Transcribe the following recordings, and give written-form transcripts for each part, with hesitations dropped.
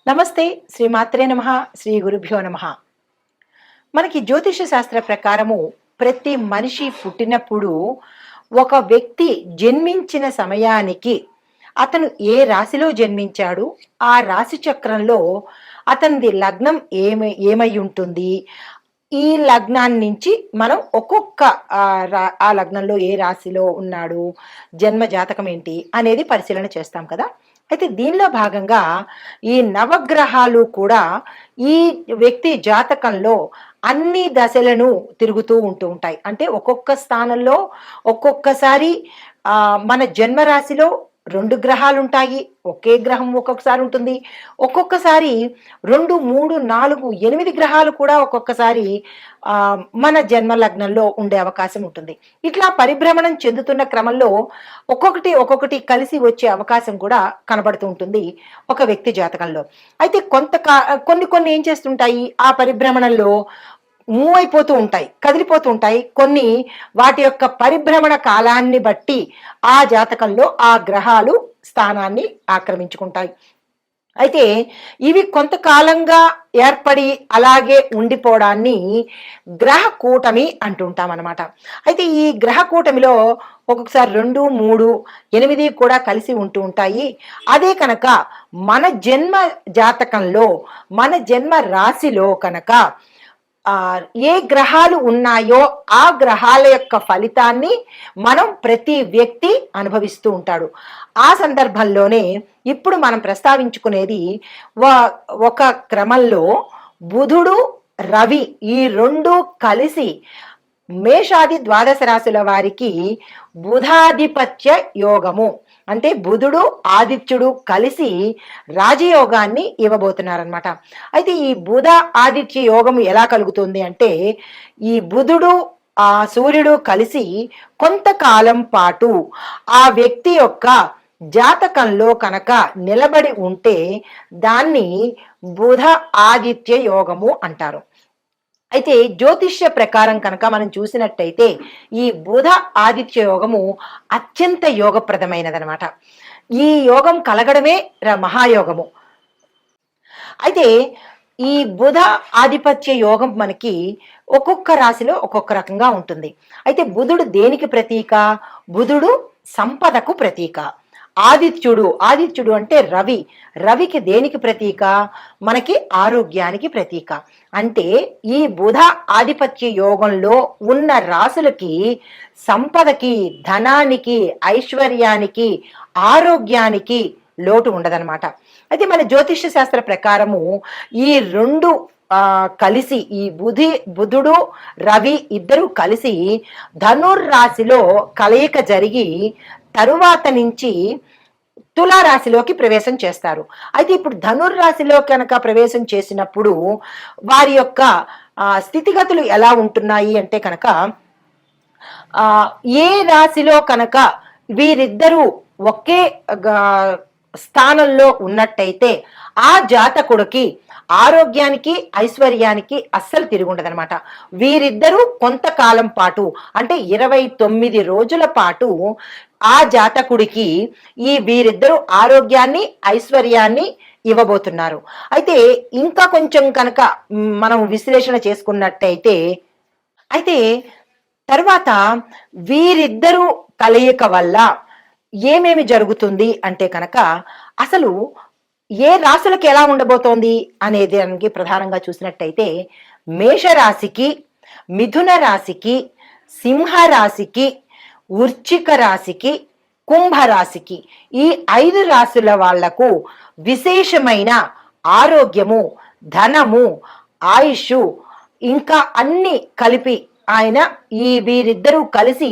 నమస్తే. శ్రీమాత్రే నమః. శ్రీ గురుభ్యో నమః. మనకి జ్యోతిష శాస్త్ర ప్రకారము ప్రతి మనిషి పుట్టినప్పుడు ఒక వ్యక్తి జన్మించిన సమయానికి అతను ఏ రాశిలో జన్మించాడు, ఆ రాశి చక్రంలో అతనిది లగ్నం ఏమై ఉంటుంది, ఈ లగ్నాన్ని నుంచి మనం ఒక్కొక్క ఆ లగ్నంలో ఏ రాశిలో ఉన్నాడు, జన్మ జాతకం ఏంటి అనేది పరిశీలన చేస్తాం కదా. అయితే దీనిలో భాగంగా ఈ నవగ్రహాలు కూడా ఈ వ్యక్తి జాతకంలో అన్ని దశలను తిరుగుతూ ఉంటాయి. అంటే ఒక్కొక్క స్థానంలో ఒక్కొక్కసారి మన జన్మ రాశిలో 2 గ్రహాలుంటాయి. ఒకే గ్రహం ఒక్కొక్కసారి ఉంటుంది. ఒక్కొక్కసారి 2, 3, 4, 8 గ్రహాలు కూడా ఒక్కొక్కసారి మన జన్మ లగ్నంలో ఉండే అవకాశం ఉంటుంది. ఇట్లా పరిభ్రమణం చెందుతున్న క్రమంలో ఒక్కొక్కటి కలిసి వచ్చే అవకాశం కూడా కనబడుతూ ఉంటుంది ఒక వ్యక్తి జాతకంలో. అయితే కొన్ని ఏం చేస్తుంటాయి, ఆ పరిభ్రమణంలో మూవ్ అయిపోతూ ఉంటాయి, కదిలిపోతూ ఉంటాయి. కొన్ని వాటి యొక్క పరిభ్రమణ కాలాన్ని బట్టి ఆ జాతకంలో ఆ గ్రహాలు స్థానాన్ని ఆక్రమించుకుంటాయి. అయితే ఇవి కొంతకాలంగా ఏర్పడి అలాగే ఉండిపోవడాన్ని గ్రహ కూటమి అంటుంటాం అన్నమాట. అయితే ఈ గ్రహ కూటమిలో ఒక్కొక్కసారి 2, 3, 8 కూడా కలిసి ఉంటాయి. అదే కనుక మన జన్మ జాతకంలో మన జన్మ రాశిలో కనుక ఏ గ్రహాలు ఉన్నాయో ఆ గ్రహాల యొక్క ఫలితాన్ని మనం ప్రతి వ్యక్తి అనుభవిస్తూ ఉంటాడు. ఆ సందర్భంలోనే ఇప్పుడు మనం ప్రస్తావించుకునేది ఒక క్రమంలో బుధుడు, రవి ఈ 2 కలిసి మేషాది ద్వాదశ రాశుల వారికి బుధాధిపత్య యోగము, అంటే బుధుడు ఆదిత్యుడు కలిసి రాజయోగాన్ని ఇవ్వబోతున్నారనమాట. అయితే ఈ బుధ ఆదిత్య యోగము ఎలా కలుగుతుంది అంటే, ఈ బుధుడు సూర్యుడు కలిసి కొంతకాలం పాటు ఆ వ్యక్తి యొక్క జాతకంలో కనుక నిలబడి ఉంటే దాన్ని బుధ ఆదిత్య యోగము అంటారు. అయితే జ్యోతిష్య ప్రకారం కనుక మనం చూసినట్టయితే ఈ బుధ ఆదిత్య యోగము అత్యంత యోగప్రదమైనదనమాట. ఈ యోగం కలగడమే మహాయోగము. అయితే ఈ బుధ ఆధిపత్య యోగం మనకి ఒక్కొక్క రాశిలో ఒక్కొక్క రకంగా ఉంటుంది. అయితే బుధుడు దేనికి ప్రతీక? బుధుడు సంపదకు ప్రతీక. ఆదిత్యుడు అంటే రవికి దేనికి ప్రతీక? మనకి ఆరోగ్యానికి ప్రతీక. అంటే ఈ బుధ ఆధిపత్య యోగంలో ఉన్న రాశులకి సంపదకి, ధనానికి, ఐశ్వర్యానికి, ఆరోగ్యానికి లోటు ఉండదన్నమాట. అయితే మన జ్యోతిష్య శాస్త్ర ప్రకారము ఈ 2 కలిసి, ఈ బుధుడు రవి ఇద్దరు కలిసి ధనుర్రాశిలో కలయిక జరిగి తరువాత నుంచి తులారాశిలోకి ప్రవేశం చేస్తారు. అయితే ఇప్పుడు ధనుర్రాశిలో కనుక ప్రవేశం చేసినప్పుడు వారి యొక్క స్థితిగతులు ఎలా ఉంటున్నాయి అంటే కనుక, ఏ రాశిలో కనుక వీరిద్దరూ ఒకే స్థానంలో ఉన్నట్టయితే ఆ జాతకుడికి ఆరోగ్యానికి, ఐశ్వర్యానికి అస్సలు తిరుగుండదనమాట. వీరిద్దరూ కొంతకాలం పాటు అంటే 29 రోజుల పాటు ఆ జాతకుడికి వీరిద్దరూ ఆరోగ్యాన్ని, ఐశ్వర్యాన్ని ఇవ్వబోతున్నారు. అయితే ఇంకా కొంచెం కనుక మనం విశ్లేషణ చేసుకున్నట్టయితే, అయితే తర్వాత వీరిద్దరూ కలయిక వల్ల ఏమేమి జరుగుతుంది అంటే కనుక, అసలు ఏ రాశులకు ఎలా ఉండబోతోంది అనే దానికి ప్రధానంగా చూసినట్టయితే, మేషరాశికి, మిథున రాశికి, సింహ రాశికి, వృశ్చిక రాశికి, కుంభరాశికి ఈ 5 రాశుల వాళ్లకు విశేషమైన ఆరోగ్యము, ధనము, ఆయుష్ ఇంకా అన్ని కలిపి ఆయన వీరిద్దరూ కలిసి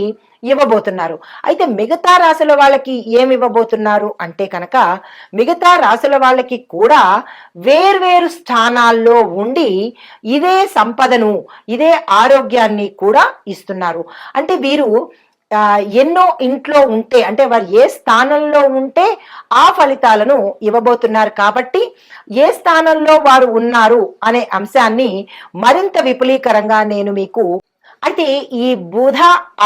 ఇవ్వబోతున్నారు. అయితే మిగతా రాశుల వాళ్ళకి ఏమి ఇవ్వబోతున్నారు అంటే కనుక, మిగతా రాశుల వాళ్ళకి కూడా వేర్వేరు స్థానాల్లో ఉండి ఇదే సంపదను, ఇదే ఆరోగ్యాన్ని కూడా ఇస్తున్నారు. అంటే వీరు ఎన్నో ఇంట్లో ఉంటే, అంటే వారు ఏ స్థానంలో ఉంటే ఆ ఫలితాలను ఇవ్వబోతున్నారు. కాబట్టి ఏ స్థానంలో వారు ఉన్నారు అనే అంశాన్ని మరింత విపులీకరంగా నేను మీకు, అయితే ఈ బుధ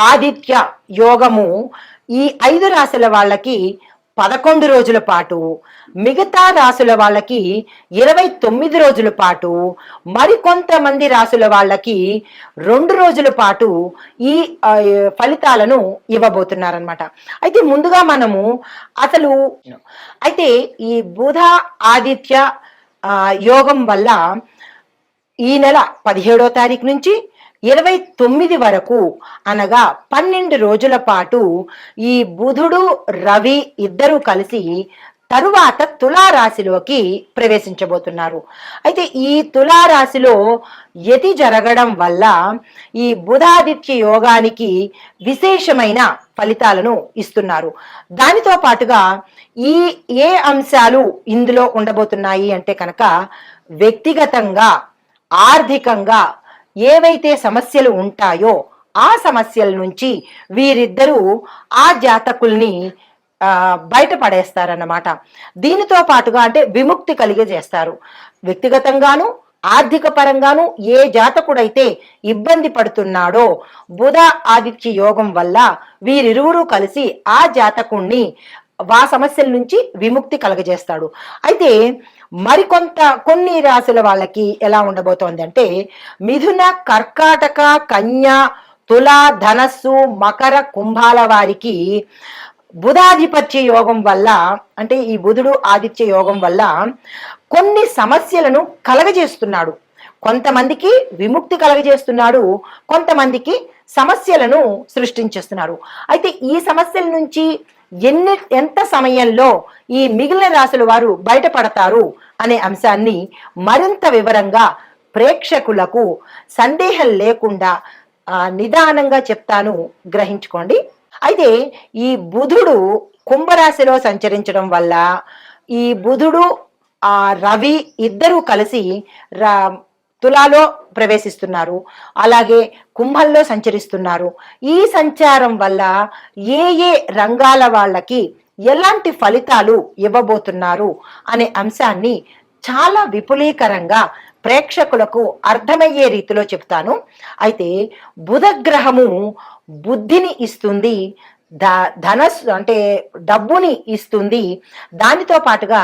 ఆదిత్య యోగము ఈ 5 రాశుల వాళ్ళకి 11 రోజుల పాటు, మిగతా రాసుల వాళ్ళకి 29 రోజుల పాటు, మరికొంతమంది రాసుల వాళ్ళకి 2 రోజుల పాటు ఈ ఫలితాలను ఇవ్వబోతున్నారనమాట. అయితే ముందుగా మనము అసలు అయితే ఈ బుధ ఆదిత్య యోగం వల్ల ఈ నెల 17వ తారీఖు నుంచి 29 వరకు అనగా 12 రోజుల పాటు ఈ బుధుడు రవి ఇద్దరు కలిసి తరువాత తులారాశిలోకి ప్రవేశించబోతున్నారు. అయితే ఈ తులారాశిలో యతి జరగడం వల్ల ఈ బుధాదిత్య యోగానికి విశేషమైన ఫలితాలను ఇస్తున్నారు. దానితో పాటుగా ఈ ఏ అంశాలు ఇందులో ఉండబోతున్నాయి అంటే కనుక వ్యక్తిగతంగా, ఆర్థికంగా ఏవైతే సమస్యలు ఉంటాయో ఆ సమస్యల నుంచి వీరిద్దరూ ఆ జాతకుల్ని బయటపడేస్తారన్నమాట. దీనితో పాటుగా అంటే విముక్తి కలిగజేస్తారు. వ్యక్తిగతంగాను, ఆర్థిక పరంగాను ఏ జాతకుడైతే ఇబ్బంది పడుతున్నాడో బుధ ఆదిత్య యోగం వల్ల వీరిరువురు కలిసి ఆ జాతకుణ్ణి ఆ సమస్యల నుంచి విముక్తి కలగజేస్తాడు. అయితే కొన్ని రాశుల వాళ్ళకి ఎలా ఉండబోతోంది అంటే మిథున, కర్కాటక, కన్య, తుల, ధనస్సు, మకర, కుంభాల వారికి బుధాధిపత్య యోగం వల్ల అంటే ఈ బుధుడు ఆదిత్య యోగం వల్ల కొన్ని సమస్యలను కలగజేస్తున్నాడు. కొంతమందికి విముక్తి కలగజేస్తున్నాడు, కొంతమందికి సమస్యలను సృష్టించేస్తున్నారు. అయితే ఈ సమస్యల నుంచి ఎంత సమయంలో ఈ మిగిలిన రాశుల వారు బయటపడతారు అనే అంశాన్ని మరింత వివరంగా ప్రేక్షకులకు సందేహం లేకుండా నిదానంగా చెప్తాను, గ్రహించుకోండి. అయితే ఈ బుధుడు కుంభరాశిలో సంచరించడం వల్ల ఈ బుధుడు రవి ఇద్దరూ కలిసి తులాలో ప్రవేశిస్తున్నారు, అలాగే కుంభంలో సంచరిస్తున్నారు. ఈ సంచారం వల్ల ఏ ఏ రంగాల వాళ్ళకి ఎలాంటి ఫలితాలు ఇవ్వబోతున్నారు అనే అంశాన్ని చాలా విపులీకరంగా ప్రేక్షకులకు అర్థమయ్యే రీతిలో చెప్తాను. అయితే బుధగ్రహము బుద్ధిని ఇస్తుంది, ధనస్సు అంటే డబ్బుని ఇస్తుంది. దానితో పాటుగా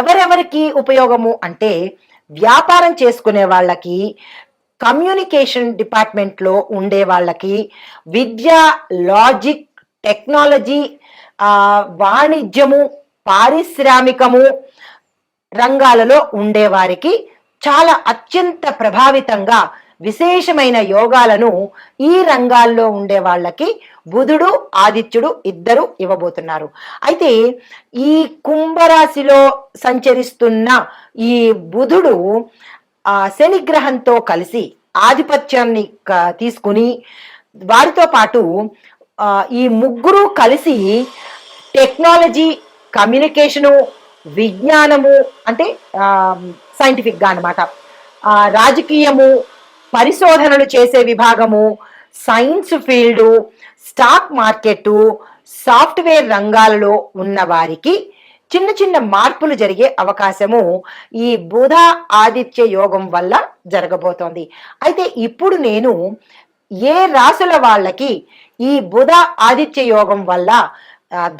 ఎవరెవరికి ఉపయోగము అంటే వ్యాపారం చేసుకునే వాళ్ళకి, కమ్యూనికేషన్ డిపార్ట్మెంట్లో ఉండే వాళ్ళకి, విద్య, లాజిక్, టెక్నాలజీ, వాణిజ్యము, పారిశ్రామికము రంగాలలో ఉండేవారికి చాలా అత్యంత ప్రభావితంగా విశేషమైన యోగాలను ఈ రంగాల్లో ఉండే వాళ్ళకి బుధుడు ఆదిత్యుడు ఇద్దరు ఇవ్వబోతున్నారు. అయితే ఈ కుంభరాశిలో సంచరిస్తున్న ఈ బుధుడు శని గ్రహంతో కలిసి ఆధిపత్యాన్ని తీసుకుని వారితో పాటు ఈ ముగ్గురు కలిసి టెక్నాలజీ, కమ్యూనికేషను, విజ్ఞానము అంటే సైంటిఫిక్ గా అనమాట, రాజకీయము, పరిశోధనలు చేసే విభాగము, science field, stock market, software రంగాలలో ఉన్న వారికి చిన్న చిన్న మార్పులు జరిగే అవకాశము ఈ బుధ ఆదిత్య యోగం వల్ల జరగబోతోంది. అయితే ఇప్పుడు నేను ఏ రాసుల వాళ్ళకి ఈ బుధ ఆదిత్య యోగం వల్ల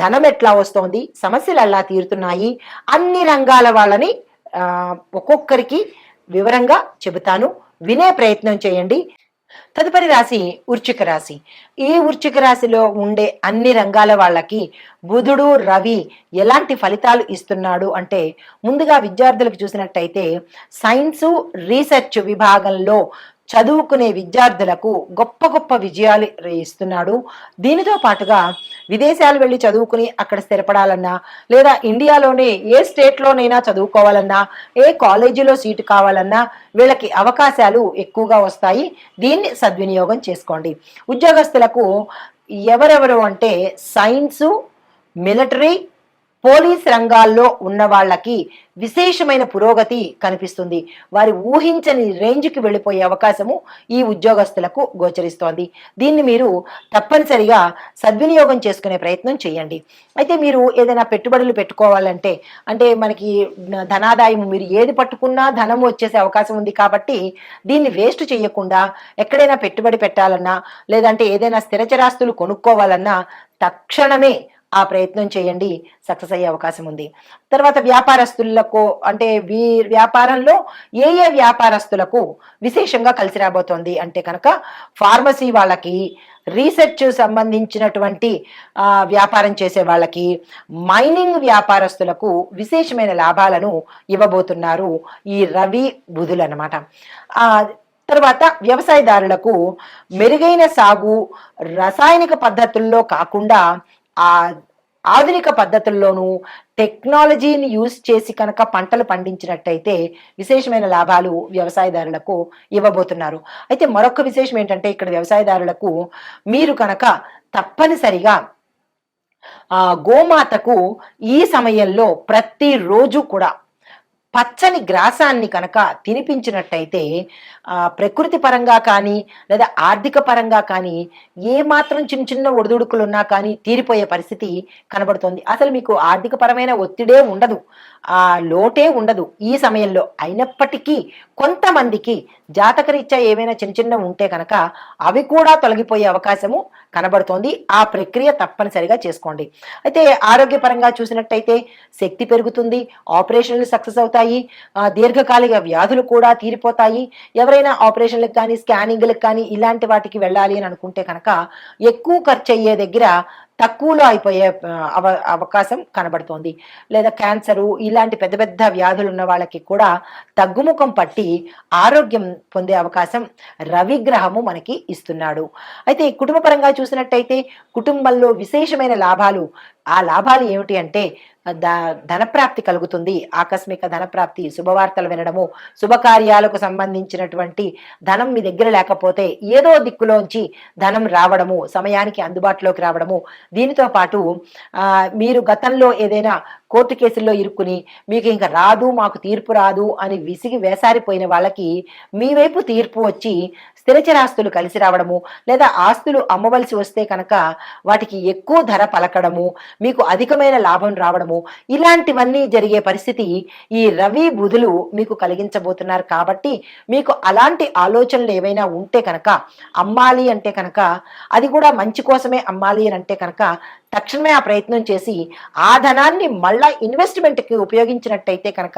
ధనం ఎట్లా వస్తోంది, సమస్యలు ఎలా తీరుతున్నాయి, అన్ని రంగాల వాళ్ళని ఒక్కొక్కరికి వివరంగా చెబుతాను, వినే ప్రయత్నం చేయండి. తదుపరి రాశి వృశ్చిక రాశి. ఈ వృశ్చిక రాశిలో ఉండే అన్ని రంగాల వాళ్ళకి బుధుడు రవి ఎలాంటి ఫలితాలు ఇస్తున్నాడు అంటే ముందుగా విద్యార్థులకు చూసినట్టయితే సైన్సు, రీసెర్చ్ విభాగంలో చదువుకునే విద్యార్థులకు గొప్ప గొప్ప విజయాలు ఇస్తున్నాడు. దీనితో పాటుగా విదేశాలు వెళ్ళి చదువుకుని అక్కడ స్థిరపడాలన్నా, లేదా ఇండియాలోనే ఏ స్టేట్లోనైనా చదువుకోవాలన్నా, ఏ కాలేజీలో సీటు కావాలన్నా వీళ్ళకి అవకాశాలు ఎక్కువగా వస్తాయి. దీన్ని సద్వినియోగం చేసుకోండి. ఉద్యోగస్తులకు ఎవరెవరు అంటే సైన్సు, మిలిటరీ, పోలీస్ రంగాల్లో ఉన్న వాళ్ళకి విశేషమైన పురోగతి కనిపిస్తుంది. వారి ఊహించని రేంజ్కి వెళ్ళిపోయే అవకాశము ఈ ఉద్యోగస్తులకు గోచరిస్తోంది. దీన్ని మీరు తప్పనిసరిగా సద్వినియోగం చేసుకునే ప్రయత్నం చేయండి. అయితే మీరు ఏదైనా పెట్టుబడులు పెట్టుకోవాలంటే అంటే మనకి ధనాదాయం మీరు ఏది పట్టుకున్నా ధనం వచ్చేసే అవకాశం ఉంది కాబట్టి దీన్ని వేస్ట్ చేయకుండా ఎక్కడైనా పెట్టుబడి పెట్టాలన్నా లేదంటే ఏదైనా స్థిరచరాస్తులు కొనుక్కోవాలన్నా తక్షణమే ఆ ప్రయత్నం చేయండి, సక్సెస్ అయ్యే అవకాశం ఉంది. తర్వాత వ్యాపారస్తులకు అంటే వ్యాపారంలో ఏ ఏ వ్యాపారస్తులకు విశేషంగా కలిసి రాబోతోంది అంటే కనుక ఫార్మసీ వాళ్ళకి, రీసెర్చ్ సంబంధించినటువంటి వ్యాపారం చేసే వాళ్ళకి, మైనింగ్ వ్యాపారస్తులకు విశేషమైన లాభాలను ఇవ్వబోతున్నారు ఈ రవి బుధులు అనమాట. తర్వాత వ్యవసాయదారులకు మెరుగైన సాగు, రసాయనిక పద్ధతుల్లో కాకుండా ఆ ఆధునిక పద్ధతుల్లోనూ టెక్నాలజీని యూజ్ చేసి కనుక పంటలు పండించినట్టయితే విశేషమైన లాభాలు వ్యవసాయదారులకు ఇవ్వబోతున్నారు. అయితే మరొక విశేషం ఏంటంటే ఇక్కడ వ్యవసాయదారులకు మీరు కనుక తప్పనిసరిగా గోమాతకు ఈ సమయంలో ప్రతిరోజు కూడా పచ్చని గ్రాసాన్ని కనుక తినిపించినట్టయితే ప్రకృతి పరంగా కానీ లేదా ఆర్థిక పరంగా కానీ ఏ మాత్రం చిన్న చిన్న ఒడిదుడుకులు ఉన్నా కానీ తీరిపోయే పరిస్థితి కనబడుతుంది. అసలు మీకు ఆర్థిక పరమైన ఒత్తిడే ఉండదు, ఆ లోటే ఉండదు ఈ సమయంలో. అయినప్పటికీ కొంతమందికి జాతకరీత్యా ఏమైనా చిన్న చిన్న ఉంటే కనుక అవి కూడా తొలగిపోయే అవకాశము కనబడుతోంది. ఆ ప్రక్రియ తప్పనిసరిగా చేసుకోండి. అయితే ఆరోగ్యపరంగా చూసినట్టయితే శక్తి పెరుగుతుంది, ఆపరేషన్లు సక్సెస్ అవుతాయి, దీర్ఘకాలిక వ్యాధులు కూడా తీరిపోతాయి. ఎవరైనా ఆపరేషన్లకు కానీ స్కానింగ్లకు కానీ ఇలాంటి వాటికి వెళ్ళాలి అని అనుకుంటే కనుక ఎక్కువ ఖర్చు అయ్యే దగ్గర తక్కువలో అయిపోయే అవకాశం కనబడుతోంది. లేదా క్యాన్సరు ఇలాంటి పెద్ద పెద్ద వ్యాధులు ఉన్న వాళ్ళకి కూడా తగ్గుముఖం పట్టి ఆరోగ్యం పొందే అవకాశం రవిగ్రహము మనకి ఇస్తున్నాడు. అయితే కుటుంబ పరంగా చూసినట్టయితే కుటుంబంలో విశేషమైన లాభాలు. ఆ లాభాలు ఏమిటి అంటే ధనప్రాప్తి కలుగుతుంది, ఆకస్మిక ధనప్రాప్తి, శుభవార్తలు వినడము, శుభకార్యాలకు సంబంధించినటువంటి ధనం మీ దగ్గర లేకపోతే ఏదో దిక్కులోంచి ధనం రావడము, సమయానికి అందుబాటులోకి రావడము. దీనితో పాటు మీరు గతంలో ఏదైనా కోర్టు కేసుల్లో ఇరుక్కుని మీకు ఇంకా రాదు, మాకు తీర్పు రాదు అని విసిగి వేసారిపోయిన వాళ్ళకి మీ వైపు తీర్పు వచ్చి స్థిరచరాస్తులు కలిసి రావడము, లేదా ఆస్తులు అమ్మవలసి వస్తే కనుక వాటికి ఎక్కువ ధర పలకడము, మీకు అధికమైన లాభం రావడము, ఇలాంటివన్నీ జరిగే పరిస్థితి ఈ రవి బుధులు మీకు కలిగించబోతున్నారు. కాబట్టి మీకు అలాంటి ఆలోచనలు ఏవైనా ఉంటే కనుక అమ్మాలి అంటే కనుక అది కూడా మంచి కోసమే అమ్మాలి అని అంటే కనుక తక్షణమే ఆ ప్రయత్నం చేసి ఆ ధనాన్ని మళ్ళా ఇన్వెస్ట్మెంట్కి ఉపయోగించినట్టయితే కనుక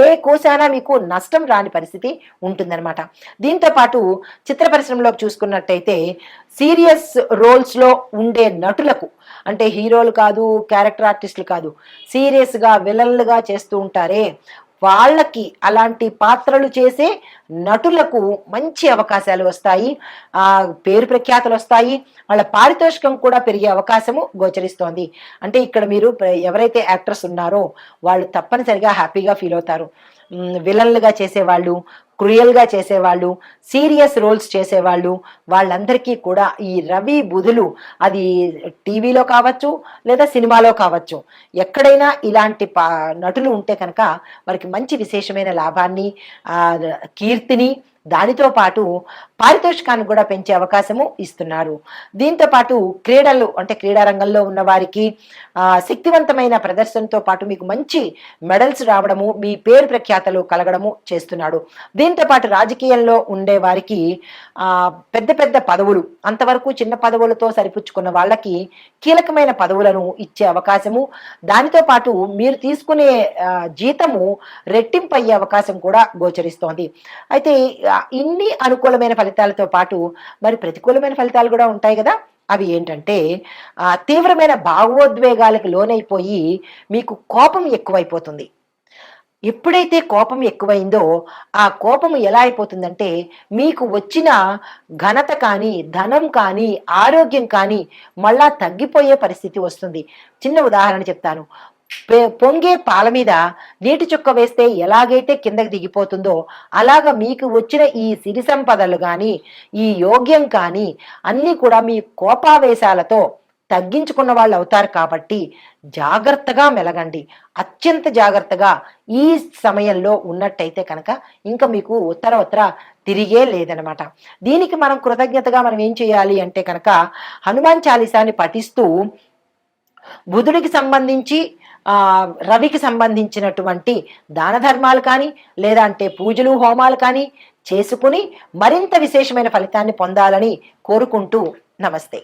ఏ కోసానా మీకు నష్టం రాని పరిస్థితి ఉంటుందన్నమాట. దీంతో పాటు చిత్ర పరిశ్రమలోకి చూసుకున్నట్టయితే సీరియస్ రోల్స్లో ఉండే నటులకు, అంటే హీరోలు కాదు, క్యారెక్టర్ ఆర్టిస్టులు కాదు, సీరియస్గా విలన్లుగా చేస్తూ ఉంటారే వాళ్ళకి, అలాంటి పాత్రలు చేసే నటులకు మంచి అవకాశాలు వస్తాయి, పేరు ప్రఖ్యాతులు వస్తాయి, వాళ్ళ పారితోషికం కూడా పెరిగే అవకాశము గోచరిస్తోంది. అంటే ఇక్కడ మీరు ఎవరైతే యాక్టర్స్ ఉన్నారో వాళ్ళు తప్పనిసరిగా హ్యాపీగా ఫీల్ అవుతారు. విలన్లుగా చేసేవాళ్ళు, క్రూయల్గా చేసేవాళ్ళు, సీరియస్ రోల్స్ చేసేవాళ్ళు, వాళ్ళందరికీ కూడా ఈ రవి బుధులు అది టీవీలో కావచ్చు లేదా సినిమాలో కావచ్చు, ఎక్కడైనా ఇలాంటి నటులు ఉంటే కనుక వారికి మంచి విశేషమైన లాభాన్ని, కీర్తిని, దానితో పాటు పారితోషికాన్ని కూడా పెంచే అవకాశము ఇస్తున్నారు. దీంతో పాటు క్రీడలు అంటే క్రీడారంగంలో ఉన్న వారికి శక్తివంతమైన ప్రదర్శనతో పాటు మీకు మంచి మెడల్స్ రావడము, మీ పేరు ప్రఖ్యాతలు కలగడము చేస్తున్నాడు. దీంతో పాటు రాజకీయంలో ఉండే వారికి పెద్ద పెద్ద పదవులు, అంతవరకు చిన్న పదవులతో సరిపుచ్చుకున్న వాళ్ళకి కీలకమైన పదవులను ఇచ్చే అవకాశము, దానితో పాటు మీరు తీసుకునే జీతము రెట్టింపు అయ్యే అవకాశం కూడా గోచరిస్తోంది. అయితే ఇన్ని అనుకూలమైన ఫలితాలతో పాటు మరి ప్రతికూలమైన ఫలితాలు కూడా ఉంటాయి కదా. అవి ఏంటంటే తీవ్రమైన భావోద్వేగాలకు లోనైపోయి మీకు కోపం ఎక్కువైపోతుంది. ఎప్పుడైతే కోపం ఎక్కువైందో ఆ కోపం ఎలా అయిపోతుందంటే మీకు వచ్చిన ఘనత కానీ, ధనం కానీ, ఆరోగ్యం కానీ మళ్ళా తగ్గిపోయే పరిస్థితి వస్తుంది. చిన్న ఉదాహరణ చెప్తాను. పొంగే పాల మీద నీటి చుక్క వేస్తే ఎలాగైతే కిందకి దిగిపోతుందో అలాగ మీకు వచ్చిన ఈ సిరి సంపదలు కానీ, ఈ యోగ్యం కానీ అన్నీ కూడా మీ కోపావేశాలతో తగ్గించుకున్న వాళ్ళు అవుతారు. కాబట్టి జాగ్రత్తగా మెలగండి, అత్యంత జాగ్రత్తగా ఈ సమయంలో ఉన్నట్టయితే కనుక ఇంకా మీకు ఉత్తర తిరిగే లేదనమాట. దీనికి మనం కృతజ్ఞతగా మనం ఏం చేయాలి అంటే కనుక హనుమాన్ చాలీసాని పఠిస్తూ బుధుడికి సంబంధించి రవికి సంబంధించినటువంటి దాన ధర్మాలు కానీ లేదా అంటే పూజలు హోమాలు కానీ చేసుకుని మరింత విశేషమైన ఫలితాన్ని పొందాలని కోరుకుంటూ నమస్తే.